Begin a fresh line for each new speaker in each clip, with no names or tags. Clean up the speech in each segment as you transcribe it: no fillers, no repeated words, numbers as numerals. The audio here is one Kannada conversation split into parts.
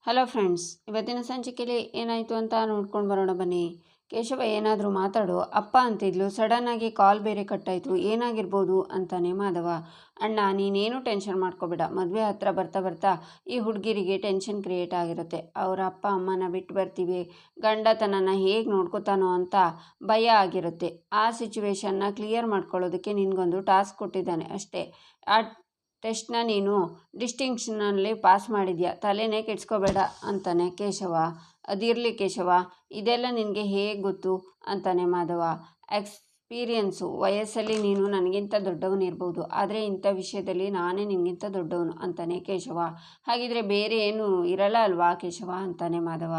ಹಲೋ ಫ್ರೆಂಡ್ಸ್, ಇವತ್ತಿನ ಸಂಚಿಕೆಯಲ್ಲಿ ಏನಾಯಿತು ಅಂತ ನೋಡ್ಕೊಂಡು ಬರೋಣ ಬನ್ನಿ. ಕೇಶವ ಏನಾದರೂ ಮಾತಾಡು ಅಪ್ಪ ಅಂತಿದ್ಲು. ಸಡನ್ನಾಗಿ ಕಾಲ್ ಬೇರೆ ಕಟ್ಟಾಯಿತು. ಏನಾಗಿರ್ಬೋದು ಅಂತಾನೆ ಮಾಧವ. ಅಣ್ಣ ನೀನೇನು ಟೆನ್ಷನ್ ಮಾಡ್ಕೋಬೇಡ. ಮದುವೆ ಹತ್ರ ಬರ್ತಾ ಬರ್ತಾ ಈ ಹುಡುಗಿರಿಗೆ ಟೆನ್ಷನ್ ಕ್ರಿಯೇಟ್ ಆಗಿರುತ್ತೆ. ಅವರ ಅಪ್ಪ ಅಮ್ಮನ ಬಿಟ್ಟು ಬರ್ತೀವಿ, ಗಂಡ ತನ್ನನ್ನು ಹೇಗೆ ನೋಡ್ಕೋತಾನೋ ಅಂತ ಭಯ ಆಗಿರುತ್ತೆ. ಆ ಸಿಚುವೇಶನ್ನ ಕ್ಲಿಯರ್ ಮಾಡ್ಕೊಳ್ಳೋದಕ್ಕೆ ನಿನಗೊಂದು ಟಾಸ್ಕ್ ಕೊಟ್ಟಿದ್ದಾನೆ ಅಷ್ಟೇ. ಆ ಟೆಸ್ಟ್ನ ನೀನು ಡಿಸ್ಟಿಂಕ್ಷನಲ್ಲಿ ಪಾಸ್ ಮಾಡಿದ್ಯಾ, ತಲೆನೇ ಕೆಡ್ಸ್ಕೋಬೇಡ ಅಂತಾನೆ ಕೇಶವ. ಅದಿರಲಿ ಕೇಶವ, ಇದೆಲ್ಲ ನಿನಗೆ ಹೇಗೆ ಗೊತ್ತು ಅಂತಾನೆ ಮಾಧವ. ಎಕ್ಸ್ಪೀರಿಯನ್ಸು, ವಯಸ್ಸಲ್ಲಿ ನೀನು ನನಗಿಂತ ದೊಡ್ಡವನಿರ್ಬೋದು, ಆದರೆ ಇಂಥ ವಿಷಯದಲ್ಲಿ ನಾನೇ ನಿನಗಿಂತ ದೊಡ್ಡವನು ಅಂತಾನೆ ಕೇಶವ. ಹಾಗಿದ್ರೆ ಬೇರೆ ಏನು ಇರಲ್ಲ ಅಲ್ವಾ ಕೇಶವ ಅಂತಾನೆ ಮಾಧವ.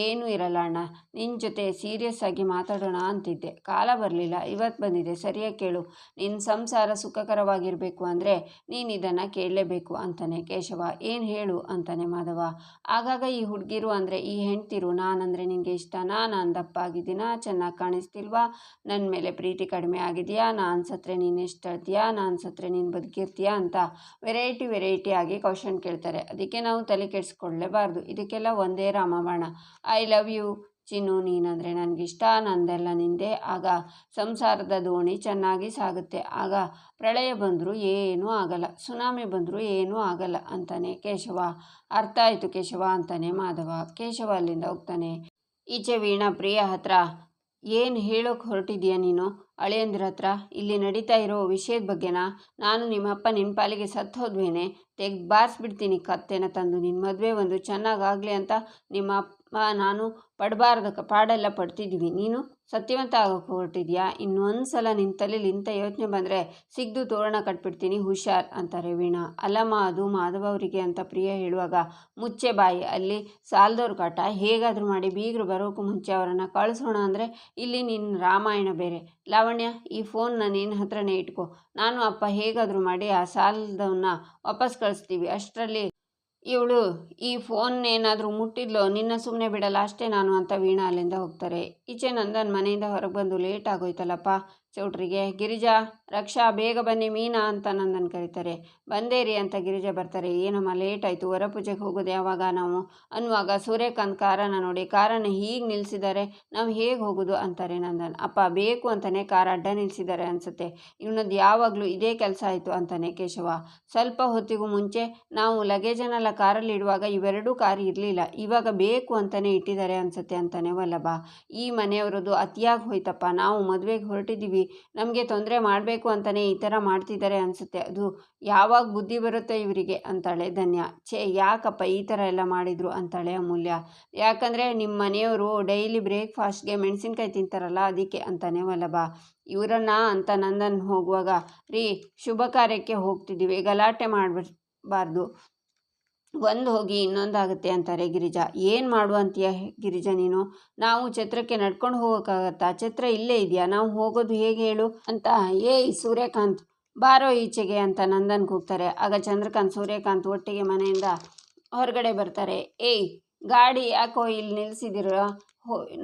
ಏನೂ ಇರಲ್ಲ ಅಣ್ಣ, ನಿನ್ನ ಜೊತೆ ಸೀರಿಯಸ್ ಆಗಿ ಮಾತಾಡೋಣ ಅಂತಿದ್ದೆ. ಕಾಲ ಬರಲಿಲ್ಲ, ಇವತ್ತು ಬಂದಿದೆ. ಸರಿಯಾಗಿ ಕೇಳು, ನಿನ್ನ ಸಂಸಾರ ಸುಖಕರವಾಗಿರಬೇಕು ಅಂದರೆ ನೀನು ಇದನ್ನು ಕೇಳಲೇಬೇಕು ಅಂತಾನೆ ಕೇಶವ. ಏನು ಹೇಳು ಅಂತಾನೆ ಮಾಧವ. ಆಗಾಗ ಈ ಹುಡುಗಿರು ಅಂದರೆ ಈ ಹೆಂಡ್ತಿರು ನಾನಂದರೆ ನಿನಗೆ ಇಷ್ಟನಾ, ನಾನು ದಪ್ಪ ಆಗಿದ್ದೀನಾ, ಚೆನ್ನಾಗಿ ಕಾಣಿಸ್ತಿಲ್ವಾ, ನನ್ನ ಮೇಲೆ ಪ್ರೀತಿ ಕಡಿಮೆ ಆಗಿದೆಯಾ, ನಾನು ಸತ್ತರೆ ನೀನು ಎಷ್ಟು ಅಳ್ತೀಯಾ, ನಾನು ಸತ್ತರೆ ನೀನು ಬದುಕಿರ್ತೀಯಾ ಅಂತ ವೆರೈಟಿ ಆಗಿ ಕ್ವಶನ್ ಕೇಳ್ತಾರೆ. ಅದಕ್ಕೆ ನಾವು ತಲೆ ಕೆಡಿಸ್ಕೊಳ್ಳೇಬಾರ್ದು. ಇದಕ್ಕೆಲ್ಲ ಒಂದೇ ರಾಮಬಾಣ, ಐ ಲವ್ ಯು ಚಿನ್ನು, ನೀನಂದರೆ ನನಗಿಷ್ಟ, ನಂದೆಲ್ಲ ನಿಂದೆ. ಆಗ ಸಂಸಾರದ ದೋಣಿ ಚೆನ್ನಾಗಿ ಸಾಗುತ್ತೆ. ಆಗ ಪ್ರಳಯ ಬಂದರೂ ಏನೂ ಆಗಲ್ಲ, ಸುನಾಮಿ ಬಂದರೂ ಏನೂ ಆಗಲ್ಲ ಅಂತಾನೆ ಕೇಶವ. ಅರ್ಥ ಆಯಿತು ಕೇಶವ ಅಂತಾನೆ ಮಾಧವ. ಕೇಶವ ಅಲ್ಲಿಂದ ಹೋಗ್ತಾನೆ. ಈಚೆ ವೀಣಾ ಪ್ರಿಯ ಹತ್ರ, ಏನು ಹೇಳೋಕೆ ಹೊರಟಿದೀಯ ನೀನು ಅಳಿಯಂದ್ರ ಹತ್ರ? ಇಲ್ಲಿ ನಡೀತಾ ಇರೋ ವಿಷಯದ ಬಗ್ಗೆನಾ? ನಾನು ನಿಮ್ಮಪ್ಪ ನಿನ್ನ ಪಾಲಿಗೆ ಸತ್ತು ಹೋದ್ವೇನೆ, ತೆಗ್ದು ಬಾರಿಸ್ಬಿಡ್ತೀನಿ ಕತ್ತೆನ ತಂದು. ನಿನ್ನ ಮದುವೆ ಒಂದು ಚೆನ್ನಾಗಾಗಲಿ ಅಂತ ನಿಮ್ಮ ಅಪ್ಪ ನಾನು ಪಡಬಾರ್ದು ಪಾಡೆಲ್ಲ ಪಡ್ತಿದ್ದೀವಿ. ನೀನು ಸತ್ಯವಂತ ಆಗೋಕ್ಕೆ ಹೊರಟಿದ್ಯಾ? ಇನ್ನೊಂದು ಸಲ ನಿನ್ನ ತಲೆಯಲ್ಲಿ ಇಂಥ ಯೋಚನೆ ಬಂದರೆ ಸಿಗ್ದು ತೋರಣ ಕಟ್ಬಿಡ್ತೀನಿ, ಹುಷಾರ್ ಅಂತಾರೆ ವೀಣಾ. ಅಲ್ಲಮ್ಮ, ಅದು ಮಾಧವ ಅವರಿಗೆ ಅಂತ ಪ್ರಿಯ ಹೇಳುವಾಗ, ಮುಚ್ಚೆ ಬಾಯಿ, ಅಲ್ಲಿ ಸಾಲದವ್ರ ಕಾಟ. ಹೇಗಾದರೂ ಮಾಡಿ ಬೀಗರು ಬರೋಕ್ಕೂ ಮುಂಚೆ ಅವರನ್ನು ಕಳಿಸೋಣ ಅಂದರೆ ಇಲ್ಲಿ ನಿನ್ನ ರಾಮಾಯಣ ಬೇರೆ. ಲಾವಣ್ಯ, ಈ ಫೋನ್ನ ನಿನ್ನ ಹತ್ರನೇ ಇಟ್ಕೊ. ನಾನು ಅಪ್ಪ ಹೇಗಾದರೂ ಮಾಡಿ ಆ ಸಾಲದವನ್ನ ವಾಪಸ್ ಕಳಿಸ್ತೀವಿ. ಅಷ್ಟರಲ್ಲಿ ಇವಳು ಈ ಫೋನ್ ಏನಾದರೂ ಮುಟ್ಟಿದ್ಲೋ ನಿನ್ನ ಸುಮ್ಮನೆ ಬಿಡಲ್ಲ ಅಷ್ಟೇ ನಾನು ಅಂತ ವೀಣಾ ಅಲ್ಲಿಂದ ಹೋಗ್ತಾರೆ. ಈಚೆ ನಂದನ್ ಮನೆಯಿಂದ ಹೊರಗೆ ಬಂದು ಲೇಟ್ ಆಗೋಯ್ತಲ್ಲಪ್ಪ ಚೌಟ್ರಿಗೆ. ಗಿರಿಜಾ, ರಕ್ಷಾ, ಬೇಗ ಬನ್ನಿ, ಮೀನಾ ಅಂತ ನಂದನ್ ಕರೀತಾರೆ. ಬಂದೇರಿ ಅಂತ ಗಿರಿಜಾ ಬರ್ತಾರೆ. ಏನಮ್ಮ ಲೇಟ್ ಆಯಿತು, ಹೊರಪೂಜೆಗೆ ಹೋಗೋದು ಯಾವಾಗ ನಾವು ಅನ್ನುವಾಗ ಸೂರ್ಯಕಾಂತ್ ಕಾರನ್ನು ನೋಡಿ, ಕಾರನ್ನು ಹೀಗೆ ನಿಲ್ಲಿಸಿದ್ದಾರೆ, ನಾವು ಹೇಗೆ ಹೋಗೋದು ಅಂತಾರೆ ನಂದನ್. ಅಪ್ಪ ಬೇಕು ಅಂತಲೇ ಕಾರ್ ಅಡ್ಡ ನಿಲ್ಲಿಸಿದ್ದಾರೆ ಅನಿಸುತ್ತೆ, ಇವನದ್ದು ಯಾವಾಗಲೂ ಇದೇ ಕೆಲಸ ಆಯಿತು ಅಂತಾನೆ ಕೇಶವ. ಸ್ವಲ್ಪ ಹೊತ್ತಿಗೂ ಮುಂಚೆ ನಾವು ಲಗೇಜನ್ನೆಲ್ಲ ಕಾರಲ್ಲಿ ಇಡುವಾಗ ಇವೆರಡೂ ಕಾರ್ ಇರಲಿಲ್ಲ, ಇವಾಗ ಬೇಕು ಅಂತಲೇ ಇಟ್ಟಿದ್ದಾರೆ ಅನಿಸುತ್ತೆ ಅಂತಾನೆ ವಲ್ಲಭ. ಈ ಮನೆಯವರದ್ದು ಅತಿಯಾಗಿ ಹೋಯ್ತಪ್ಪ, ನಾವು ಮದುವೆಗೆ ಹೊರಟಿದ್ದೀವಿ, ನಮಗೆ ತೊಂದರೆ ಮಾಡಬೇಕು ಅಂತಲೇ ಈ ಥರ ಮಾಡ್ತಿದ್ದಾರೆ ಅನಿಸುತ್ತೆ, ಅದು ಯಾವಾಗ ಬುದ್ಧಿ ಬರುತ್ತೋ ಇವರಿಗೆ ಅಂತಾಳೆ ಧನ್ಯ. ಛೇ, ಯಾಕಪ್ಪ ಈ ಥರ ಎಲ್ಲ ಮಾಡಿದರು ಅಂತಾಳೆ ಅಮೂಲ್ಯ. ಯಾಕಂದರೆ ನಿಮ್ಮ ಮನೆಯವರು ಡೈಲಿ ಬ್ರೇಕ್ಫಾಸ್ಟ್ಗೆ ಮೆಣಸಿನ್ಕಾಯಿ ತಿಂತಾರಲ್ಲ ಅದಕ್ಕೆ ಅಂತಾನೆ ವಲ್ಲಭ. ಇವರನ್ನ ಅಂತ ನಂದನ್ ಹೋಗುವಾಗ, ರೀ, ಶುಭ ಕಾರ್ಯಕ್ಕೆ ಹೋಗ್ತಿದ್ದೀವಿ, ಗಲಾಟೆ ಮಾಡಬಾರ್ದು, ಒಂದು ಹೋಗಿ ಇನ್ನೊಂದಾಗುತ್ತೆ ಅಂತಾರೆ ಗಿರಿಜಾ. ಏನು ಮಾಡುವ ಅಂತೀಯ ಗಿರಿಜಾ ನೀನು? ನಾವು ಛತ್ರಕ್ಕೆ ನಡ್ಕೊಂಡು ಹೋಗೋಕ್ಕಾಗತ್ತಾ? ಛತ್ರ ಇಲ್ಲೇ ಇದೆಯಾ, ನಾವು ಹೋಗೋದು ಹೇಗೆ ಹೇಳು ಅಂತ. ಏಯ್ ಸೂರ್ಯಕಾಂತ್, ಬಾರೋ ಈಚೆಗೆ ಅಂತ ನಂದನ್ ಕೂಗ್ತಾರೆ. ಆಗ ಚಂದ್ರಕಾಂತ್ ಸೂರ್ಯಕಾಂತ್ ಒಟ್ಟಿಗೆ ಮನೆಯಿಂದ ಹೊರಗಡೆ ಬರ್ತಾರೆ. ಏಯ್, ಗಾಡಿ ಯಾಕೋ ಇಲ್ಲಿ ನಿಲ್ಲಿಸಿದಿರ,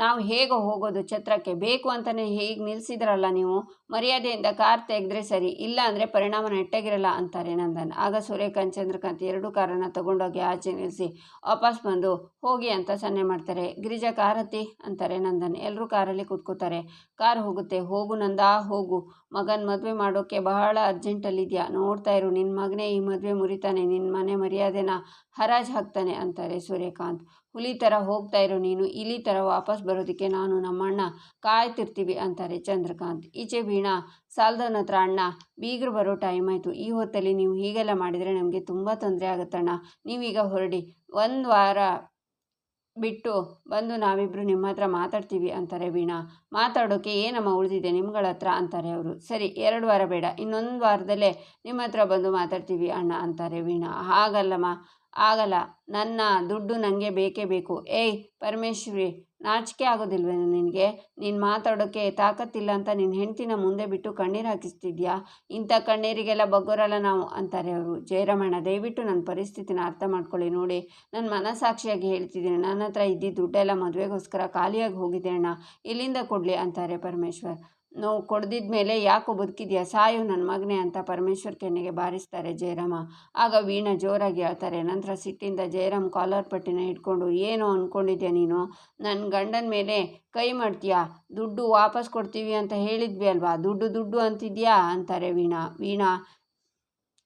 ನಾವು ಹೇಗೋ ಹೋಗೋದು ಛತ್ರಕ್ಕೆ? ಬೇಕು ಅಂತಲೇ ಹೀಗೆ ನಿಲ್ಲಿಸಿದ್ರಲ್ಲ ನೀವು, ಮರ್ಯಾದೆಯಿಂದ ಕಾರ್ ತೆಗೆದ್ರೆ ಸರಿ, ಇಲ್ಲ ಅಂದರೆ ಪರಿಣಾಮ ನೆಟ್ಟಗಿರಲ್ಲ ಅಂತಾರೆ ನಂದನ್. ಆಗ ಸೂರ್ಯಕಾಂತ್ ಚಂದ್ರಕಾಂತ್ ಎರಡು ಕಾರನ್ನು ತಗೊಂಡೋಗಿ ಆಚೆ ನಿಲ್ಲಿಸಿ ವಾಪಸ್ ಬಂದು ಹೋಗಿ ಅಂತ ಸನ್ನೆ ಮಾಡ್ತಾರೆ. ಗಿರಿಜಾ, ಕಾರ್ ಹತ್ತಿ ಅಂತಾರೆ ನಂದನ್. ಎಲ್ಲರೂ ಕಾರಲ್ಲಿ ಕೂತ್ಕೋತಾರೆ. ಕಾರ್ ಹೋಗುತ್ತೆ. ಹೋಗು ನಂದಾ ಹೋಗು, ಮಗನ ಮದುವೆ ಮಾಡೋಕ್ಕೆ ಬಹಳ ಅರ್ಜೆಂಟಲ್ಲಿದೆಯಾ, ನೋಡ್ತಾ ಇರು, ನಿನ್ನ ಮಗನೇ ಈ ಮದುವೆ ಮುರಿತಾನೆ, ನಿನ್ನ ಮನೆ ಮರ್ಯಾದೆನ ಹರಾಜು ಹಾಕ್ತಾನೆ ಅಂತಾರೆ ಸೂರ್ಯಕಾಂತ್. ಹುಲಿ ಥರ ಹೋಗ್ತಾ ಇರೋ ನೀನು, ಇಲಿ ಥರ ವಾಪಸ್ ಬರೋದಕ್ಕೆ ನಾನು ನಮ್ಮಣ್ಣ ಕಾಯ್ತಿರ್ತೀವಿ ಅಂತಾರೆ ಚಂದ್ರಕಾಂತ್. ಈಚೆ ವೀಣಾ ಸಾಲದವನ ಹತ್ರ, ಅಣ್ಣ, ಬೀಗರು ಬರೋ ಟೈಮ್ ಆಯಿತು, ಈ ಹೊತ್ತಲ್ಲಿ ನೀವು ಹೀಗೆಲ್ಲ ಮಾಡಿದರೆ ನಮಗೆ ತುಂಬ ತೊಂದರೆ ಆಗುತ್ತಣ್ಣ, ನೀವೀಗ ಹೊರಡಿ, ಒಂದು ವಾರ ಬಿಟ್ಟು ಬಂದು ನಾವಿಬ್ಬರು ನಿಮ್ಮ ಹತ್ರ ಮಾತಾಡ್ತೀವಿ ಅಂತಾರೆ ವೀಣಾ. ಮಾತಾಡೋಕ್ಕೆ ಏನಮ್ಮ ಉಳಿದಿದೆ ನಿಮ್ಗಳ ಹತ್ರ ಅಂತಾರೆ ಅವರು. ಸರಿ, 2 ವಾರ ಬೇಡ, ಇನ್ನೊಂದು ವಾರದಲ್ಲೇ ನಿಮ್ಮ ಹತ್ರ ಬಂದು ಮಾತಾಡ್ತೀವಿ ಅಣ್ಣ ಅಂತಾರೆ ವೀಣಾ. ಹಾಗಲ್ಲಮ್ಮ, ಆಗಲ್ಲ, ನನ್ನ ದುಡ್ಡು ನನಗೆ ಬೇಕೇ ಬೇಕು. ಏಯ್ ಪರಮೇಶ್ವರಿ, ನಾಚಿಕೆ ಆಗೋದಿಲ್ವೇನೋ ನಿನಗೆ? ನೀನು ಮಾತಾಡೋಕ್ಕೆ ತಾಕತ್ತಿಲ್ಲ ಅಂತ ನಿನ್ನ ಹೆಂಡ್ತಿನ ಮುಂದೆ ಬಿಟ್ಟು ಕಣ್ಣೀರು ಹಾಕಿಸ್ತಿದ್ಯಾ? ಇಂಥ ಕಣ್ಣೀರಿಗೆಲ್ಲ ಬಗ್ಗೋರಲ್ಲ ನಾವು ಅಂತಾರೆ ಅವರು. ಜಯರಾಮಣ್ಣ, ದಯವಿಟ್ಟು ನನ್ನ ಪರಿಸ್ಥಿತಿನ ಅರ್ಥ ಮಾಡ್ಕೊಳ್ಳಿ. ನೋಡಿ, ನನ್ನ ಮನಸ್ಸಾಕ್ಷಿಯಾಗಿ ಹೇಳ್ತಿದ್ದೀನಿ, ನನ್ನ ಹತ್ರ ಇದ್ದಿದ್ದು ದುಡ್ಡೆಲ್ಲ ಮದುವೆಗೋಸ್ಕರ ಖಾಲಿಯಾಗಿ ಹೋಗಿದೆ ಅಣ್ಣ, ಎಲ್ಲಿಂದ ಕೊಡಲಿ ಅಂತಾರೆ ಪರಮೇಶ್ವರ್. ನೋವು ಕೊಡ್ದಿದ್ದ ಮೇಲೆ ಯಾಕೋ ಬದುಕಿದ್ಯಾ, ಸಾಯು ನನ್ನ ಮಗನೇ ಅಂತ ಪರಮೇಶ್ವರ್ ಕೆನ್ನೆಗೆ ಬಾರಿಸ್ತಾರೆ ಜಯರಾಮ. ಆಗ ವೀಣಾ ಜೋರಾಗಿ ಹೇಳ್ತಾರೆ. ನಂತರ ಸಿಟ್ಟಿಂದ ಜಯರಾಮ್ ಕಾಲರ್ ಪಟ್ಟಿನ ಹಿಡ್ಕೊಂಡು, ಏನೋ ಅಂದ್ಕೊಂಡಿದ್ಯಾ ನೀನು, ನನ್ನ ಗಂಡನ ಮೇಲೆ ಕೈ ಮಾಡ್ತೀಯಾ, ದುಡ್ಡು ವಾಪಸ್ ಕೊಡ್ತೀವಿ ಅಂತ ಹೇಳಿದ್ವಿ ಅಲ್ವಾ, ದುಡ್ಡು ದುಡ್ಡು ಅಂತಿದ್ಯಾ ಅಂತಾರೆ ವೀಣಾ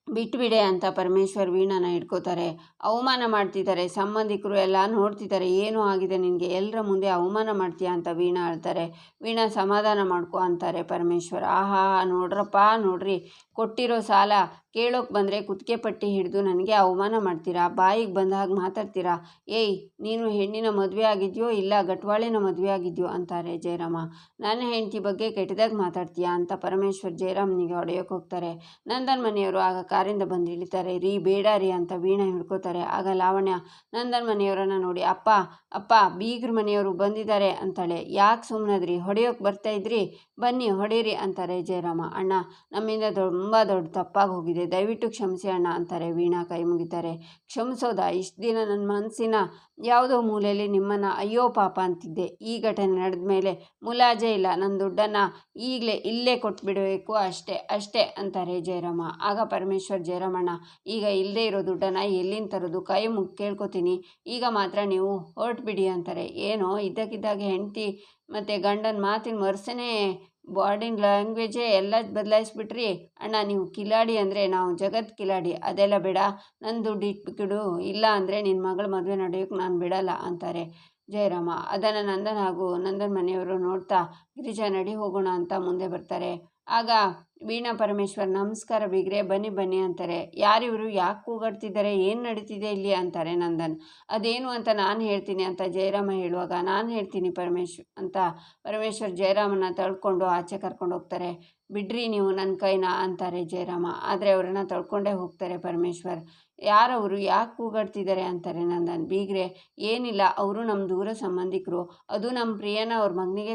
ಬಿಟ್ಬಿಡೆ ಅಂತ ಪರಮೇಶ್ವರ್ ವೀಣಾನ ಹಿಡ್ಕೋತಾರೆ. ಅವಮಾನ ಮಾಡ್ತಿದ್ದಾರೆ, ಸಂಬಂಧಿಕರು ಎಲ್ಲ ನೋಡ್ತಿದ್ದಾರೆ, ಏನೂ ಆಗಿದೆ ನಿನಗೆ, ಎಲ್ಲರ ಮುಂದೆ ಅವಮಾನ ಮಾಡ್ತೀಯಾ ಅಂತ ವೀಣಾ ಹೇಳ್ತಾರೆ. ವೀಣಾ ಸಮಾಧಾನ ಮಾಡ್ಕೊ ಅಂತಾರೆ ಪರಮೇಶ್ವರ್. ಆಹಾ ನೋಡ್ರಪ್ಪ ನೋಡ್ರಿ, ಕೊಟ್ಟಿರೋ ಸಾಲ ಕೇಳೋಕೆ ಬಂದರೆ ಕುತ್ತಿಗೆ ಪಟ್ಟಿ ಹಿಡಿದು ನನಗೆ ಅವಮಾನ ಮಾಡ್ತೀರಾ, ಬಾಯಿಗೆ ಬಂದ ಹಾಗೆ ಮಾತಾಡ್ತೀರಾ, ಏಯ್ ನೀನು ಹೆಣ್ಣಿನ ಮದುವೆ ಆಗಿದ್ಯೋ ಇಲ್ಲ ಗಟ್ವಾಳಿನ ಮದುವೆ ಆಗಿದ್ಯೋ ಅಂತಾರೆ ಜಯರಾಮ. ನನ್ನ ಹೆಂಡತಿ ಬಗ್ಗೆ ಕೆಟ್ಟದಾಗಿ ಮಾತಾಡ್ತೀಯಾ ಅಂತ ಪರಮೇಶ್ವರ್ ಜಯರಾಮ್ನಿಗೆ ಹೊಡೆಯೋಕೆ ಹೋಗ್ತಾರೆ. ನಂದನ್ ಮನೆಯವರು ಆಗ ಕಾರಿಂದ ಬಂದು ಇಳಿತಾರೆ. ರೀ ಬೇಡ ರೀ ಅಂತ ವೀಣಾ ಹಿಡ್ಕೋತಾರೆ. ಆಗ ಲಾವಣ್ಯ ನಂದನ್ ಮನೆಯವರನ್ನ ನೋಡಿ, ಅಪ್ಪ ಅಪ್ಪ ಬೀಗ್ರ ಮನೆಯವರು ಬಂದಿದ್ದಾರೆ ಅಂತಾಳೆ. ಯಾಕೆ ಸುಮ್ಮನದ್ರಿ, ಹೊಡೆಯೋಕೆ ಬರ್ತಾ ಇದ್ರಿ, ಬನ್ನಿ ಹೊಡೀರಿ ಅಂತಾರೆ ಜಯರಾಮ. ಅಣ್ಣ ನಮ್ಮಿಂದ ತುಂಬ ದೊಡ್ಡ ತಪ್ಪಾಗಿ ಹೋಗಿದೆ, ದಯವಿಟ್ಟು ಕ್ಷಮಿಸಿ ಅಣ್ಣ ಅಂತಾರೆ ವೀಣಾ ಕೈ ಮುಗಿತಾರೆ. ಕ್ಷಮಿಸೋದಾ, ಇಷ್ಟು ದಿನ ನನ್ನ ಮನಸ್ಸಿನ ಯಾವುದೋ ಮೂಲೆಯಲ್ಲಿ ನಿಮ್ಮನ್ನು ಅಯ್ಯೋ ಪಾಪ ಅಂತಿದ್ದೆ, ಈ ಘಟನೆ ನಡೆದ ಮೇಲೆ ಮುಲಾಜೆ ಇಲ್ಲ, ನನ್ನ ದುಡ್ಡನ್ನು ಈಗಲೇ ಇಲ್ಲೇ ಕೊಟ್ಬಿಡಬೇಕು ಅಷ್ಟೇ ಅಷ್ಟೇ ಅಂತಾರೆ ಜಯರಾಮ. ಆಗ ಪರಮೇಶ್ವರ್ ಜಯರಾಮಣ್ಣ, ಈಗ ಇಲ್ಲದೆ ಇರೋ ದುಡ್ಡನ್ನು ಎಲ್ಲಿಂದ ತರೋದು, ಕೈ ಮುಗಿ ಕೇಳ್ಕೊತೀನಿ, ಈಗ ಮಾತ್ರ ನೀವು ಹೊರಟ್ಬಿಡಿ ಅಂತಾರೆ. ಏನೋ ಇದ್ದಕ್ಕಿದ್ದಾಗೆ ಹೆಂಡತಿ ಮತ್ತು ಗಂಡನ ಮಾತಿನ ವರಸೆನೇ ಬಾಡಿ ಲ್ಯಾಂಗ್ವೇಜೇ ಎಲ್ಲ ಬದಲಾಯಿಸ್ಬಿಟ್ರಿ ಅಣ್ಣ, ನೀವು ಕಿಲಾಡಿ ಅಂದರೆ ನಾವು ಜಗತ್ ಕಿಲಾಡಿ, ಅದೆಲ್ಲ ಬೇಡ, ನನ್ನ ದುಡ್ಡು ಇಟ್ಬಿಡು, ಇಲ್ಲ ಅಂದರೆ ನಿನ್ನ ಮಗಳ ಮದುವೆ ನಡೆಯೋಕೆ ನಾನು ಬಿಡಲ್ಲ ಅಂತಾರೆ ಜಯರಾಮ. ಅದನ್ನು ನಂದನ್ ಹಾಗೂ ನಂದನ್ ಮನೆಯವರು ನೋಡ್ತಾ ಗಿರಿಜಾ ನಡಿ ಹೋಗೋಣ ಅಂತ ಮುಂದೆ ಬರ್ತಾರೆ. ಆಗ ವೀಣಾ ಪರಮೇಶ್ವರ್, ನಮಸ್ಕಾರ ಬೀಗ್ರೆ, ಬನ್ನಿ ಬನ್ನಿ ಅಂತಾರೆ. ಯಾರಿವರು, ಯಾಕೆ ಕೂಗಾಡ್ತಿದ್ದಾರೆ, ಏನು ನಡೀತಿದೆ ಇಲ್ಲಿ ಅಂತಾರೆ ನಂದನ್. ಅದೇನು ಅಂತ ನಾನು ಹೇಳ್ತೀನಿ ಅಂತ ಜಯರಾಮ ಹೇಳುವಾಗ, ನಾನು ಹೇಳ್ತೀನಿ ಅಂತ ಪರಮೇಶ್ವರ್ ಜಯರಾಮನ ತಳ್ಕೊಂಡು ಆಚೆ ಕರ್ಕೊಂಡು ಹೋಗ್ತಾರೆ. ಬಿಡ್ರಿ ನೀವು ನನ್ನ ಕೈನ ಅಂತಾರೆ ಜಯರಾಮ. ಆದರೆ ಅವರನ್ನು ತಳ್ಕೊಂಡೇ ಹೋಗ್ತಾರೆ ಪರಮೇಶ್ವರ್. ಯಾರವರು, ಯಾಕೆ ಕೂಗಾಡ್ತಿದ್ದಾರೆ ಅಂತಾರೆ ನಂದನ್. ಬೀಗ್ರೆ ಏನಿಲ್ಲ, ಅವರು ನಮ್ಮ ದೂರ ಸಂಬಂಧಿಕರು, ಅದು ನಮ್ಮ ಪ್ರಿಯನ ಅವ್ರ ಮಗನಿಗೆ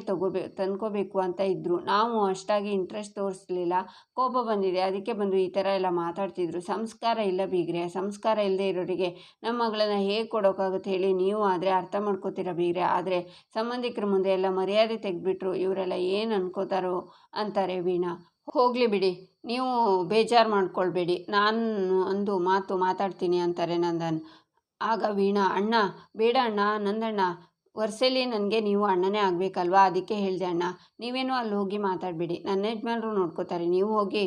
ತಂದ್ಕೋಬೇಕು ಅಂತ ಇದ್ದರು, ನಾವು ಅಷ್ಟಾಗಿ ಇಂಟ್ರೆಸ್ಟ್ ತೋರಿಸ್ಲಿಲ್ಲ, ಕೋಪ ಬಂದಿದೆ, ಅದಕ್ಕೆ ಬಂದು ಈ ಥರ ಎಲ್ಲ ಮಾತಾಡ್ತಿದ್ರು. ಸಂಸ್ಕಾರ ಇಲ್ಲ ಬೀಗ್ರೆ, ಸಂಸ್ಕಾರ ಇಲ್ಲದೆ ಇರೋರಿಗೆ ನಮ್ಮ ಮಗಳನ್ನ ಹೇಗೆ ಕೊಡೋಕ್ಕಾಗುತ್ತೆ ಹೇಳಿ, ನೀವು ಆದರೆ ಅರ್ಥ ಮಾಡ್ಕೋತೀರ ಬೀಗ್ರೆ, ಆದರೆ ಸಂಬಂಧಿಕರ ಮುಂದೆ ಎಲ್ಲ ಮರ್ಯಾದೆ ತೆಗೆದ್ಬಿಟ್ರು, ಇವರೆಲ್ಲ ಏನು ಅನ್ಕೋತಾರೋ ಅಂತಾರೆ ವೀಣಾ. ಹೋಗಲಿ ಬಿಡಿ, ನೀವು ಬೇಜಾರು ಮಾಡ್ಕೊಳ್ಬೇಡಿ, ನಾನು ಒಂದು ಮಾತು ಮಾತಾಡ್ತೀನಿ ಅಂತಾರೆ ನಂದನ್. ಆಗ ವೀಣಾ, ಅಣ್ಣ ಬೇಡ ಅಣ್ಣ, ನಂದಣ್ಣ ವರ್ಷಲಿ ನನಗೆ ನೀವು ಅಣ್ಣನೇ ಆಗಬೇಕಲ್ವಾ, ಅದಕ್ಕೆ ಹೇಳಿದೆ ಅಣ್ಣ, ನೀವೇನೋ ಅಲ್ಲಿ ಹೋಗಿ ಮಾತಾಡಬೇಡಿ, ನನ್ನ ಯಜಮಾನರು ನೋಡ್ಕೋತಾರೆ, ನೀವು ಹೋಗಿ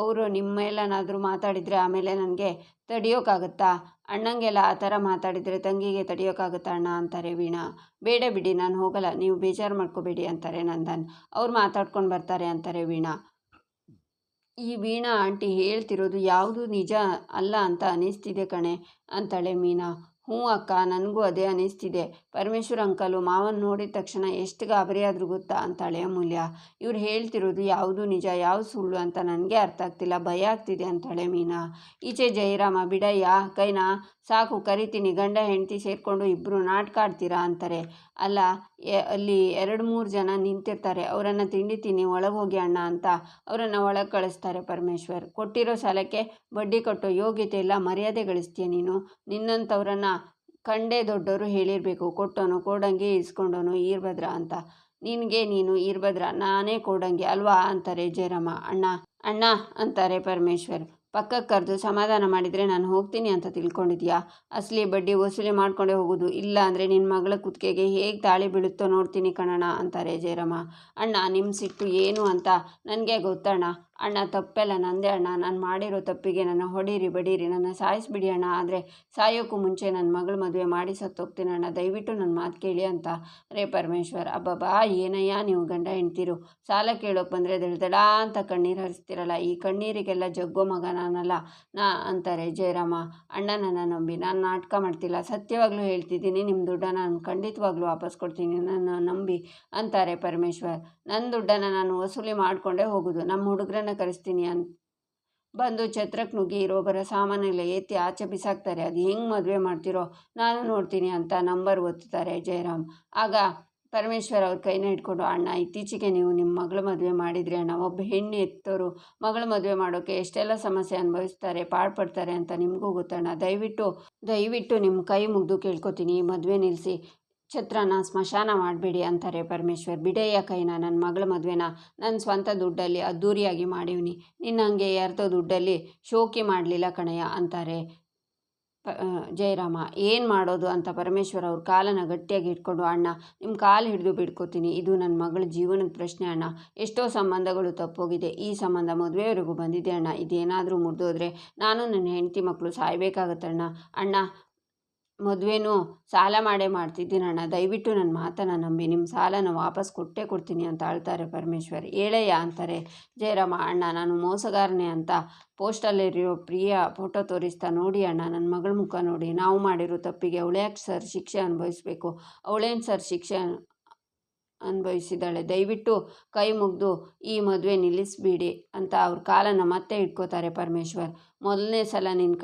ಅವರು ನಿಮ್ಮ ಮೇಲೇನಾದರೂ ಮಾತಾಡಿದರೆ ಆಮೇಲೆ ನನಗೆ ತಡಿಯೋಕ್ಕಾಗತ್ತಾ, ಅಣ್ಣಂಗೆಲ್ಲ ಆ ಥರ ಮಾತಾಡಿದರೆ ತಂಗಿಗೆ ತಡಿಯೋಕ್ಕಾಗತ್ತಾ ಅಣ್ಣ ಅಂತಾರೆ ವೀಣಾ. ಬೇಡ ಬಿಡಿ, ನಾನು ಹೋಗಲ್ಲ, ನೀವು ಬೇಜಾರು ಮಾಡ್ಕೋಬೇಡಿ ಅಂತಾರೆ ನಂದನ್. ಅವ್ರು ಮಾತಾಡ್ಕೊಂಡು ಬರ್ತಾರೆ ಅಂತಾರೆ ವೀಣಾ. ಈ ವೀಣಾ ಆಂಟಿ ಹೇಳ್ತಿರೋದು ಯಾವುದು ನಿಜ ಅಲ್ಲ ಅಂತ ಅನಿಸ್ತಿದೆ ಕಣೆ ಅಂತಾಳೆ ಮೀನಾ. ಹ್ಞೂ ಅಕ್ಕ, ನನಗೂ ಅದೇ ಅನಿಸ್ತಿದೆ, ಪರಮೇಶ್ವರ್ ಅಂಕಲು ಮಾವನ್ ನೋಡಿದ ತಕ್ಷಣ ಎಷ್ಟು ಗಾಬರಿ ಆದರೂ ಗೊತ್ತಾ ಅಂತಾಳೆ ಅಮೂಲ್ಯ. ಇವ್ರು ಹೇಳ್ತಿರೋದು ಯಾವುದು ನಿಜ ಯಾವುದು ಸುಳ್ಳು ಅಂತ ನನಗೆ ಅರ್ಥ ಆಗ್ತಿಲ್ಲ, ಭಯ ಆಗ್ತಿದೆ ಅಂತಾಳೆ ಮೀನಾ. ಈಚೆ ಜಯರಾಮ, ಬಿಡಯ್ಯ ಕೈನಾ, ಸಾಕು ಕರಿತೀನಿ, ಗಂಡ ಹೆಂಡತಿ ಸೇರಿಕೊಂಡು ಇಬ್ಬರು ನಾಟಕ ಆಡ್ತೀರಾ ಅಂತಾರೆ. ಅಲ್ಲ, ಅಲ್ಲಿ 2-3 ಜನ ನಿಂತಿರ್ತಾರೆ, ಅವರನ್ನು ತಿಂಡಿ ತಿನ್ನಿ ಒಳಗೆ ಹೋಗಿ ಅಣ್ಣ ಅಂತ ಅವರನ್ನು ಒಳಗೆ ಕಳಿಸ್ತಾರೆ ಪರಮೇಶ್ವರ್. ಕೊಟ್ಟಿರೋ ಸಾಲಕ್ಕೆ ಬಡ್ಡಿ ಕಟ್ಟೋ ಯೋಗ್ಯತೆ ಇಲ್ಲ, ಮರ್ಯಾದೆ ಗಳಿಸ್ತೀಯ ನೀನು, ನಿನ್ನಂಥವ್ರನ್ನು ಕಂಡೇ ದೊಡ್ಡವರು ಹೇಳಿರಬೇಕು, ಕೊಟ್ಟೋನು ಕೋಡಂಗಿ ಇಸ್ಕೊಂಡೋನು ಈರ್ಭದ್ರ ಅಂತ, ನಿನಗೆ ನೀನು ಈರ್ಭದ್ರ, ನಾನೇ ಕೋಡಂಗಿ ಅಲ್ವಾ ಅಂತಾರೆ ಜಯರಾಮ. ಅಣ್ಣ ಅಣ್ಣ ಅಂತಾರೆ ಪರಮೇಶ್ವರ್. ಪಕ್ಕಕ್ಕೆ ಕರೆದು ಸಮಾಧಾನ ಮಾಡಿದರೆ ನಾನು ಹೋಗ್ತೀನಿ ಅಂತ ತಿಳ್ಕೊಂಡಿದ್ಯಾ, ಅಸಲಿ ಬಡ್ಡಿ ವಸೂಲಿ ಮಾಡ್ಕೊಂಡೇ ಹೋಗೋದು, ಇಲ್ಲ ಅಂದರೆ ನಿನ್ನ ಮಗಳ ಕುತ್ತಿಗೆಗೆ ಹೇಗೆ ತಾಳಿ ಬೀಳುತ್ತೋ ನೋಡ್ತೀನಿ ಕಣಣ್ಣ ಅಂತಾರೆ ಜಯರಾಮ. ಅಣ್ಣ ನಿಮ್ಮ ಸಿಟ್ಟು ಏನು ಅಂತ ನನಗೆ ಗೊತ್ತಣ್ಣ, ಅಣ್ಣ ತಪ್ಪೆಲ್ಲ ನಂದೇ ಅಣ್ಣ, ನಾನು ಮಾಡಿರೋ ತಪ್ಪಿಗೆ ನನ್ನ ಹೊಡೀರಿ ಬಡೀರಿ, ನನ್ನ ಸಾಯಿಸ್ಬಿಡಿ ಅಣ್ಣ, ಆದರೆ ಸಾಯೋಕ್ಕೂ ಮುಂಚೆ ನನ್ನ ಮಗಳ ಮದುವೆ ಮಾಡಿ ಸತ್ತೋಗ್ತೀನಿ ಅಣ್ಣ, ದಯವಿಟ್ಟು ನನ್ನ ಮಾತು ಕೇಳಿ ಅಂತ ರೇ ಪರಮೇಶ್ವರ್. ಅಬ್ಬಬ್ಬಾ ಏನಯ್ಯ ನೀವು ಗಂಡ ಹೆಂಡ್ತಿರು, ಸಾಲ ಕೇಳೋಕೆ ಬಂದರೆ ದಡ ಅಂತ ಕಣ್ಣೀರು ಹರಿಸ್ತಿರಲ್ಲ, ಈ ಕಣ್ಣೀರಿಗೆಲ್ಲ ಜಗ್ಗೋ ಮಗ ನಾನಲ್ಲ ಅಂತಾರೆ ಜಯರಾಮ. ಅಣ್ಣ ನನ್ನ ನಂಬಿ, ನಾನು ನಾಟಕ ಮಾಡ್ತಿಲ್ಲ, ಸತ್ಯವಾಗ್ಲೂ ಹೇಳ್ತಿದ್ದೀನಿ, ನಿಮ್ಮ ದುಡ್ಡನ್ನು ನಾನು ಖಂಡಿತವಾಗ್ಲೂ ವಾಪಸ್ ಕೊಡ್ತೀನಿ, ನನ್ನ ನಂಬಿ ಅಂತಾರೆ ಪರಮೇಶ್ವರ್. ನನ್ನ ದುಡ್ಡನ್ನು ನಾನು ವಸೂಲಿ ಮಾಡಿಕೊಂಡೇ ಹೋಗೋದು, ನಮ್ಮ ಹುಡುಗರನ್ನ ಕರೆಸ್ತೀನಿ ಬಂದು ಛತ್ರಕ್ಕೆ ನುಗ್ಗಿ ಇರೋಬ್ಬರ ಸಾಮಾನೆಲ್ಲ ಎತ್ತಿ ಆಚೆ ಬಿಸಾಕ್ತಾರೆ, ಅದು ಹೆಂಗೆ ಮದುವೆ ಮಾಡ್ತಿರೋ ನಾನು ನೋಡ್ತೀನಿ ಅಂತ ನಂಬರ್ ಒತ್ತುತ್ತಾರೆ ಜಯರಾಮ್. ಆಗ ಪರಮೇಶ್ವರ್ ಅವ್ರ ಕೈನ ಹಿಡ್ಕೊಂಡು, ಅಣ್ಣ ಇತ್ತೀಚೆಗೆ ನೀವು ನಿಮ್ಮ ಮಗಳ ಮದುವೆ ಮಾಡಿದ್ರಿ ಅಣ್ಣ, ಒಬ್ಬ ಹೆಣ್ಣು ಎತ್ತೋರು ಮಗಳ ಮದುವೆ ಮಾಡೋಕ್ಕೆ ಎಷ್ಟೆಲ್ಲ ಸಮಸ್ಯೆ ಅನುಭವಿಸ್ತಾರೆ ಪಾಡ್ಪಡ್ತಾರೆ ಅಂತ ನಿಮಗೂ ಗೊತ್ತಣ್ಣ, ದಯವಿಟ್ಟು ನಿಮ್ಮ ಕೈ ಮುಗಿದು ಕೇಳ್ಕೊತೀನಿ, ಮದುವೆ ನಿಲ್ಲಿಸಿ, ಛತ್ರನ ಸ್ಮಶಾನ ಮಾಡಬೇಡಿ ಅಂತಾರೆ ಪರಮೇಶ್ವರ್. ಬಿಡಯ್ಯ ಕೈನ, ನನ್ನ ಮಗಳ ಮದುವೆನ ನನ್ನ ಸ್ವಂತ ದುಡ್ಡಲ್ಲಿ ಅದ್ಧೂರಿಯಾಗಿ ಮಾಡೀವ್ನಿ. ನಿನ್ನಂಗೆ ಯಾರ್ದೋ ದುಡ್ಡಲ್ಲಿ ಶೋಕಿ ಮಾಡಲಿಲ್ಲ ಕಣಯ್ಯ ಅಂತಾರೆ ಜಯರಾಮ. ಏನು ಮಾಡೋದು ಅಂತ ಪರಮೇಶ್ವರ್ ಅವ್ರ ಕಾಲನ್ನು ಗಟ್ಟಿಯಾಗಿ ಇಟ್ಕೊಂಡು, ಅಣ್ಣ ನಿಮ್ಮ ಕಾಲು ಹಿಡಿದು ಬಿಡ್ಕೋತೀನಿ, ಇದು ನನ್ನ ಮಗಳ ಜೀವನದ ಪ್ರಶ್ನೆ ಅಣ್ಣ. ಎಷ್ಟೋ ಸಂಬಂಧಗಳು ತಪ್ಪೋಗಿದೆ, ಈ ಸಂಬಂಧ ಮದುವೆವರೆಗೂ ಬಂದಿದೆ ಅಣ್ಣ. ಇದೇನಾದರೂ ಮುರಿದೋದ್ರೆ ನಾನು ನನ್ನ ಹೆಂಡತಿ ಮಕ್ಕಳು ಸಾಯ್ಬೇಕಾಗತ್ತಣ್ಣ. ಅಣ್ಣ ಮದುವೆನೂ ಸಾಲ ಮಾಡೇ ಮಾಡ್ತಿದ್ದೀನಣ್ಣ, ದಯವಿಟ್ಟು ನನ್ನ ಮಾತನ್ನು ನಂಬಿ, ನಿಮ್ಮ ಸಾಲನ ವಾಪಸ್ ಕೊಟ್ಟೇ ಕೊಡ್ತೀನಿ ಅಂತ ಅಳ್ತಾರೆ ಪರಮೇಶ್ವರ್. ಏಳಯ್ಯ ಅಂತಾರೆ ಜಯರಾಮ. ಅಣ್ಣ ನಾನು ಮೋಸಗಾರನೇ ಅಂತ ಪೋಸ್ಟಲ್ಲಿರೋ ಪ್ರಿಯ ಫೋಟೋ ತೋರಿಸ್ತಾ, ನೋಡಿ ಅಣ್ಣ ನನ್ನ ಮಗಳ ಮುಖ ನೋಡಿ, ನಾವು ಮಾಡಿರೋ ತಪ್ಪಿಗೆ ಅವಳ್ಯಾಕೆ ಸರ್ ಶಿಕ್ಷೆ ಅನುಭವಿಸ್ಬೇಕು, ಅವಳೇನು ಸರ್ ಶಿಕ್ಷೆ ಅನುಭವಿಸಿದ್ದಾಳೆ, ದಯವಿಟ್ಟು ಕೈ ಮುಗಿದು ಈ ಮದುವೆ ನಿಲ್ಲಿಸ್ಬಿಡಿ ಅಂತ ಅವ್ರ ಕಾಲನ್ನು ಮತ್ತೆ ಇಟ್ಕೋತಾರೆ ಪರಮೇಶ್ವರ್. ಮೊದಲನೇ ಸಲ ನೀನು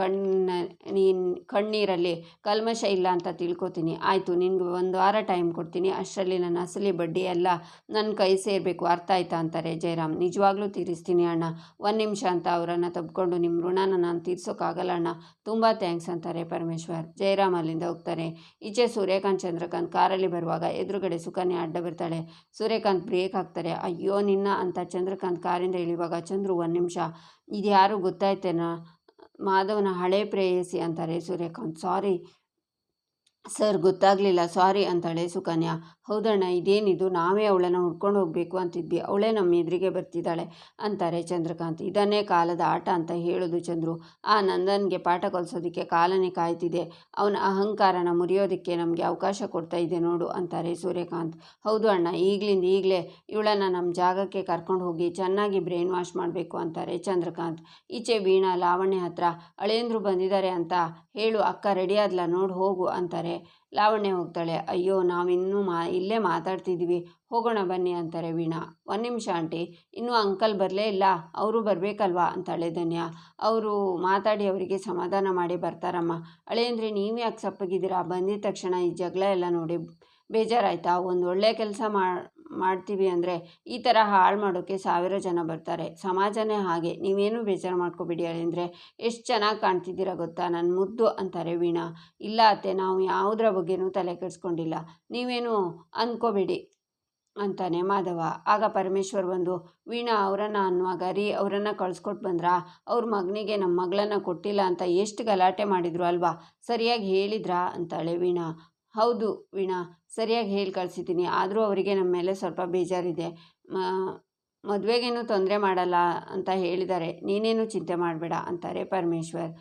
ಕಣ್ಣೀರಲ್ಲಿ ಕಲ್ಮಶ ಇಲ್ಲ ಅಂತ ತಿಳ್ಕೊತೀನಿ. ಆಯಿತು, ನಿನಗೆ 1 ವಾರ ಟೈಮ್ ಕೊಡ್ತೀನಿ, ಅಷ್ಟರಲ್ಲಿ ನನ್ನ ಅಸಲಿ ಬಡ್ಡಿ ಎಲ್ಲ ನನ್ನ ಕೈ ಸೇರಬೇಕು, ಅರ್ಥ ಆಯ್ತಾ ಅಂತಾರೆ ಜಯರಾಮ್. ನಿಜವಾಗ್ಲೂ ತೀರಿಸ್ತೀನಿ ಅಣ್ಣ, 1 ನಿಮಿಷ ಅಂತ ಅವರನ್ನು ತಬ್ಕೊಂಡು, ನಿಮ್ಮ ಋಣನ ನಾನು ತೀರ್ಸೋಕ್ಕಾಗಲ್ಲ ಅಣ್ಣ, ತುಂಬ ಥ್ಯಾಂಕ್ಸ್ ಅಂತಾರೆ ಪರಮೇಶ್ವರ್. ಜಯರಾಮ್ ಅಲ್ಲಿಂದ ಹೋಗ್ತಾರೆ. ಈಚೆ ಸೂರ್ಯಕಾಂತ್ ಚಂದ್ರಕಾಂತ್ ಕಾರಲ್ಲಿ ಬರುವಾಗ ಎದುರುಗಡೆ ಸುಕನ್ಯಾ ಅಡ್ಡ ಬರ್ತಾಳೆ. ಸೂರ್ಯಕಾಂತ್ ಬ್ರೇಕ್ ಹಾಕ್ತಾರೆ. ಅಯ್ಯೋ ನಿನ್ನ ಅಂತ ಚಂದ್ರಕಾಂತ್ ಕಾರಿಂದ ಇಳಿಯುವಾಗ, ಚಂದ್ರು 1 ನಿಮಿಷ, ಇದು ಯಾರು ಗೊತ್ತಾಯ್ತೇನಾ, ಮಾಧವನ ಹಳೆ ಪ್ರೇಯಸಿ ಅಂತಾರೆ ಸೂರ್ಯಕಾಂತ್. ಸಾರಿ ಸರ್, ಗೊತ್ತಾಗಲಿಲ್ಲ, ಸಾರಿ ಅಂತಾಳೆ ಸುಕನ್ಯಾ. ಹೌದಣ್ಣ, ಇದೇನಿದು, ನಾವೇ ಅವಳನ್ನು ಹುಡ್ಕೊಂಡು ಹೋಗಬೇಕು ಅಂತಿದ್ವಿ, ಅವಳೇ ನಮ್ಮ ಎದುರಿಗೆ ಬರ್ತಿದ್ದಾಳೆ ಅಂತಾರೆ ಚಂದ್ರಕಾಂತ್. ಇದನ್ನೇ ಕಾಲದ ಆಟ ಅಂತ ಹೇಳೋದು ಚಂದ್ರು. ಆ ನಂದನ್ಗೆ ಪಾಠ ಕಲಿಸೋದಕ್ಕೆ ಕಾಲನೇ ಕಾಯ್ತಿದೆ, ಅವನ ಅಹಂಕಾರನ ಮುರಿಯೋದಕ್ಕೆ ನಮಗೆ ಅವಕಾಶ ಕೊಡ್ತಾ ಇದೆ ನೋಡು ಅಂತಾರೆ ಸೂರ್ಯಕಾಂತ್. ಹೌದು ಅಣ್ಣ, ಈಗಲೇ ಇವಳನ್ನು ನಮ್ಮ ಜಾಗಕ್ಕೆ ಕರ್ಕೊಂಡು ಹೋಗಿ ಚೆನ್ನಾಗಿ ಬ್ರೈನ್ ವಾಶ್ ಮಾಡಬೇಕು ಅಂತಾರೆ ಚಂದ್ರಕಾಂತ್. ಈಚೆ ವೀಣಾ ಲಾವಣ್ಯ ಹತ್ರ, ಅಳೇಂದ್ರು ಬಂದಿದ್ದಾರೆ ಅಂತ ಹೇಳು, ಅಕ್ಕ ರೆಡಿ ಆದ್ಲ ನೋಡು ಹೋಗು ಅಂತಾರೆ. ಲಾವಣ್ಯ ಹೋಗ್ತಾಳೆ. ಅಯ್ಯೋ ನಾವಿನ್ನೂ ಇಲ್ಲೇ ಮಾತಾಡ್ತಿದ್ದೀವಿ, ಹೋಗೋಣ ಬನ್ನಿ ಅಂತಾರೆ ವೀಣಾ. 1 ನಿಮಿಷ ಆಂಟಿ, ಇನ್ನೂ ಅಂಕಲ್ ಬರಲೇ ಇಲ್ಲ, ಅವರು ಬರಬೇಕಲ್ವಾ ಅಂತಾಳೆ ಧನ್ಯ. ಅವರು ಮಾತಾಡಿ ಅವರಿಗೆ ಸಮಾಧಾನ ಮಾಡಿ ಬರ್ತಾರಮ್ಮ. ಅಳೇಂದ್ರೆ ನೀವು ಯಾಕೆ ಸಪ್ಪಗಿದ್ದೀರಾ, ಬಂದಿದ ತಕ್ಷಣ ಈ ಜಗಳ ಎಲ್ಲ ನೋಡಿ ಬೇಜಾರಾಯ್ತಾ, ಒಂದು ಒಳ್ಳೆ ಕೆಲಸ ಮಾಡ್ತೀವಿ ಅಂದರೆ ಈ ಥರ ಹಾಳು ಮಾಡೋಕ್ಕೆ 1000 ಜನ ಬರ್ತಾರೆ, ಸಮಾಜನೇ ಹಾಗೆ, ನೀವೇನು ಬೇಜಾರು ಮಾಡ್ಕೋಬೇಡಿ ಅಳೇಂದ್ರೆ, ಎಷ್ಟು ಚೆನ್ನಾಗಿ ಕಾಣ್ತಿದ್ದೀರಾ ಗೊತ್ತಾ ನನ್ನ ಮುದ್ದು ಅಂತಾರೆ ವೀಣಾ. ಇಲ್ಲ ಅತ್ತೆ, ನಾವು ಯಾವುದರ ಬಗ್ಗೆನೂ ತಲೆ ಕೆಡಿಸ್ಕೊಂಡಿಲ್ಲ, ನೀವೇನು ಅಂದ್ಕೋಬೇಡಿ ಅಂತಾನೆ ಮಾಧವ. ಆಗ ಪರಮೇಶ್ವರ್ ಬಂದು, ವೀಣಾ ಅವರನ್ನು ಅನ್ನುವಾಗ, ರೀ ಅವರನ್ನು ಕಳಿಸ್ಕೊಟ್ಟು ಬಂದ್ರಾ, ಅವ್ರ ಮಗನಿಗೆ ನಮ್ಮ ಮಗಳನ್ನು ಕೊಟ್ಟಿಲ್ಲ ಅಂತ ಎಷ್ಟು ಗಲಾಟೆ ಮಾಡಿದ್ರು ಅಲ್ವಾ, ಸರಿಯಾಗಿ ಹೇಳಿದ್ರಾ ಅಂತಾಳೆ ವೀಣಾ. ಹೌದು ವೀಣಾ, ಸರಿಯಾಗಿ ಹೇಳಿ ಕಳಿಸಿದ್ದೀನಿ, ಆದರೂ ಅವರಿಗೆ ನಮ್ಮ ಮೇಲೆ ಸ್ವಲ್ಪ ಬೇಜಾರಿದೆ, ಮದುವೆಗೇನು ತೊಂದರೆ ಮಾಡಲ್ಲ ಅಂತ ಹೇಳಿದ್ದಾರೆ, ನೀನೇನು ಚಿಂತೆ ಮಾಡಬೇಡ ಅಂತಾರೆ ಪರಮೇಶ್ವರ್.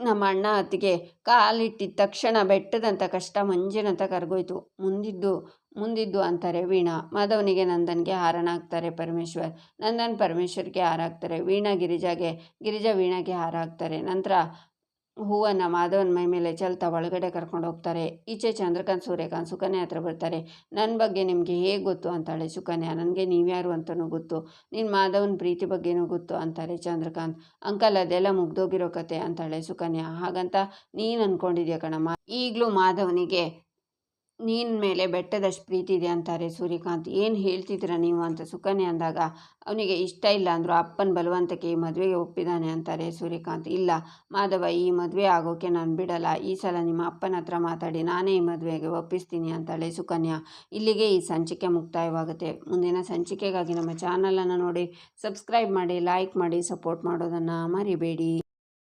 ನಮ್ಮ ಅಣ್ಣ ಅತ್ತಿಗೆ ಕಾಲಿಟ್ಟಿದ ತಕ್ಷಣ ಬೆಟ್ಟದಂಥ ಕಷ್ಟ ಮಂಜಿನಂತ ಕರಗೋಯ್ತು, ಮುಂದಿದ್ದು ಅಂತಾರೆ ವೀಣಾ. ಮಾಧವನಿಗೆ ನಂದನ್ಗೆ ಹಾರಣ ಹಾಕ್ತಾರೆ ಪರಮೇಶ್ವರ್. ನಂದನ್ ಪರಮೇಶ್ವರ್ಗೆ ಹಾರ ಹಾಕ್ತಾರೆ. ವೀಣಾ ಗಿರಿಜಾ ವೀಣಾಗೆ ಹಾರ ಹಾಕ್ತಾರೆ. ನಂತರ ಹೂವನ್ನು ಮಾಧವನ ಮೈ ಮೇಲೆ ಚೆಲ್ತಾ ಒಳಗಡೆ ಕರ್ಕೊಂಡು ಹೋಗ್ತಾರೆ. ಈಚೆ ಚಂದ್ರಕಾಂತ್ ಸೂರ್ಯಕಾಂತ್ ಸುಕನ್ಯಾ ಹತ್ರ ಬರ್ತಾರೆ. ನನ್ನ ಬಗ್ಗೆ ನಿಮಗೆ ಹೇಗೆ ಗೊತ್ತು ಅಂತಾಳೆ ಸುಕನ್ಯಾ. ನನಗೆ ನೀವ್ಯಾರು ಅಂತಲೂ ಗೊತ್ತು, ನಿನ್ನ ಮಾಧವನ ಪ್ರೀತಿ ಬಗ್ಗೆನೂ ಗೊತ್ತು ಅಂತಾರೆ ಚಂದ್ರಕಾಂತ್. ಅಂಕಲ್ ಅದೆಲ್ಲ ಮುಗ್ದೋಗಿರೋ ಕತೆ ಅಂತಾಳೆ ಸುಕನ್ಯಾ. ಹಾಗಂತ ನೀನು ಅಂದ್ಕೊಂಡಿದ್ಯಾ ಕಣಮ್ಮ, ಈಗಲೂ ಮಾಧವನಿಗೆ ನೀನ ಮೇಲೆ ಬೆಟ್ಟದಷ್ಟು ಪ್ರೀತಿ ಇದೆ ಅಂತಾರೆ ಸೂರ್ಯಕಾಂತ್. ಏನು ಹೇಳ್ತಿದ್ದೀರಾ ನೀವು ಅಂತ ಸುಕನ್ಯಾ ಅಂದಾಗ, ಅವನಿಗೆ ಇಷ್ಟ ಇಲ್ಲ ಅಂದರು ಅಪ್ಪನ ಬಲವಂತಕ್ಕೆ ಈ ಮದುವೆಗೆ ಒಪ್ಪಿದ್ದಾನೆ ಅಂತಾರೆ ಸೂರ್ಯಕಾಂತ್. ಇಲ್ಲ ಮಾಧವ, ಈ ಮದುವೆ ಆಗೋಕ್ಕೆ ನಾನು ಬಿಡಲ್ಲ, ಈ ಸಲ ನಿಮ್ಮ ಅಪ್ಪನ ಹತ್ರ ಮಾತಾಡಿ ನಾನೇ ಈ ಮದುವೆಗೆ ಒಪ್ಪಿಸ್ತೀನಿ ಅಂತಾಳೆ ಸುಕನ್ಯಾ. ಇಲ್ಲಿಗೆ ಈ ಸಂಚಿಕೆ ಮುಕ್ತಾಯವಾಗುತ್ತೆ. ಮುಂದಿನ ಸಂಚಿಕೆಗಾಗಿ ನಮ್ಮ ಚಾನಲನ್ನು ನೋಡಿ, ಸಬ್ಸ್ಕ್ರೈಬ್ ಮಾಡಿ, ಲೈಕ್ ಮಾಡಿ, ಸಪೋರ್ಟ್ ಮಾಡೋದನ್ನು ಮರಿಬೇಡಿ.